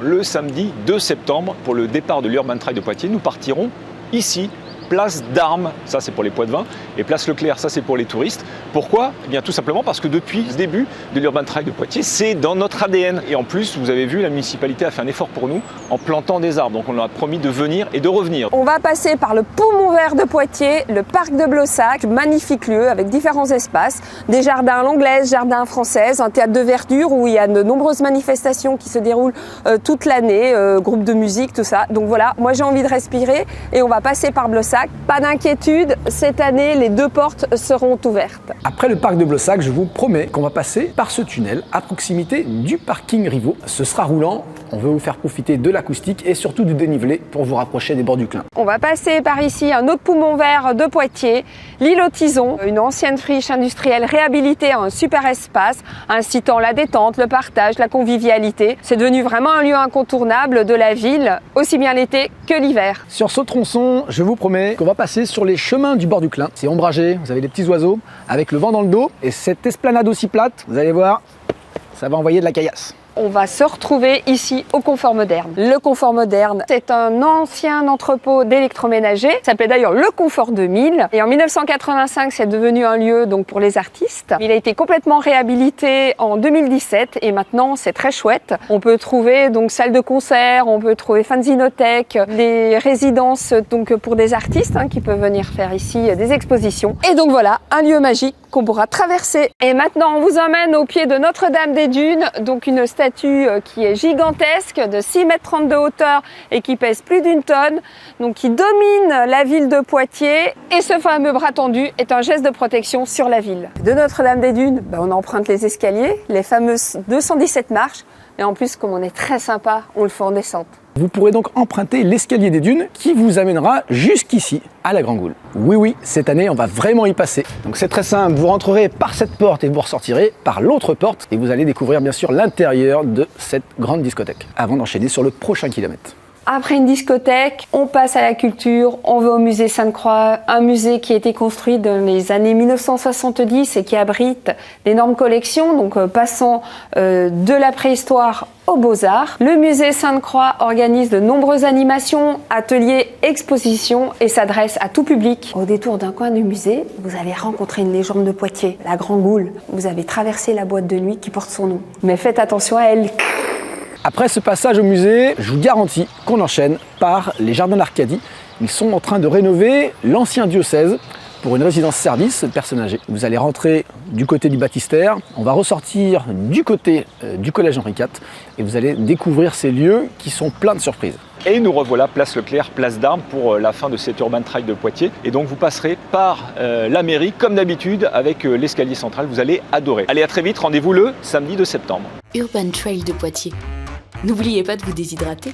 le samedi 2 septembre, pour le départ de l'Urban Trail de Poitiers, nous partirons ici, place d'Armes, ça c'est pour les Poitevins, et place Leclerc, ça c'est pour les touristes. Pourquoi? Eh bien tout simplement parce que depuis le début de l'Urban Trail de Poitiers, c'est dans notre ADN. Et en plus, vous avez vu, la municipalité a fait un effort pour nous en plantant des arbres. Donc on leur a promis de venir et de revenir. On va passer par le Poumon Vert de Poitiers, le parc de Blossac, magnifique lieu avec différents espaces, des jardins à l'anglaise, jardins à française, un théâtre de verdure où il y a de nombreuses manifestations qui se déroulent toute l'année, groupes de musique, tout ça. Donc voilà, moi j'ai envie de respirer et on va passer par Blossac. Pas d'inquiétude, cette année, les deux portes seront ouvertes. Après le parc de Blossac, je vous promets qu'on va passer par ce tunnel à proximité du parking Rivaux. Ce sera roulant, on veut vous faire profiter de l'acoustique et surtout du dénivelé pour vous rapprocher des bords du Clin. On va passer par ici un autre poumon vert de Poitiers, l'île aux Tisons, une ancienne friche industrielle réhabilitée en un super espace, incitant la détente, le partage, la convivialité. C'est devenu vraiment un lieu incontournable de la ville, aussi bien l'été que l'hiver. Sur ce tronçon, je vous promets qu'on va passer sur les chemins du bord du Clin. C'est ombragé, vous avez des petits oiseaux avec le vent dans le dos et cette esplanade aussi plate, vous allez voir, ça va envoyer de la caillasse. On va se retrouver ici au Confort Moderne. Le Confort Moderne, c'est un ancien entrepôt d'électroménager. Ça s'appelait d'ailleurs le Confort 2000. Et en 1985, c'est devenu un lieu donc pour les artistes. Il a été complètement réhabilité en 2017 et maintenant c'est très chouette. On peut trouver donc salle de concert, on peut trouver fanzinothèque, des résidences donc pour des artistes qui peuvent venir faire ici des expositions. Et donc voilà, un lieu magique qu'on pourra traverser. Et maintenant, on vous emmène au pied de Notre-Dame des Dunes, donc une statue qui est gigantesque, de 6,30 m de hauteur et qui pèse plus d'1 tonne, donc qui domine la ville de Poitiers. Et ce fameux bras tendu est un geste de protection sur la ville. De Notre-Dame des Dunes, on emprunte les escaliers, les fameuses 217 marches, et en plus, comme on est très sympa, on le fait en descente. Vous pourrez donc emprunter l'escalier des dunes qui vous amènera jusqu'ici à la Grand Goule. Oui, cette année, on va vraiment y passer. Donc c'est très simple, vous rentrerez par cette porte et vous ressortirez par l'autre porte et vous allez découvrir bien sûr l'intérieur de cette grande discothèque avant d'enchaîner sur le prochain kilomètre. Après une discothèque, on passe à la culture, on va au musée Sainte-Croix, un musée qui a été construit dans les années 1970 et qui abrite d'énormes collections, donc passant de la préhistoire aux Beaux-Arts. Le musée Sainte-Croix organise de nombreuses animations, ateliers, expositions et s'adresse à tout public. Au détour d'un coin du musée, vous allez rencontrer une légende de Poitiers, la Grand Goule. Vous avez traversé la boîte de nuit qui porte son nom. Mais faites attention à elle. Après ce passage au musée, je vous garantis qu'on enchaîne par les jardins d'Arcadie. Ils sont en train de rénover l'ancien diocèse pour une résidence-service personnes âgées. Vous allez rentrer du côté du baptistère, on va ressortir du côté du collège Henri IV et vous allez découvrir ces lieux qui sont pleins de surprises. Et nous revoilà place Leclerc, place d'Armes pour la fin de cet Urban Trail de Poitiers. Et donc vous passerez par la mairie comme d'habitude avec l'escalier central, vous allez adorer. Allez, à très vite, rendez-vous le samedi 2 septembre. Urban Trail de Poitiers. N'oubliez pas de vous déshydrater.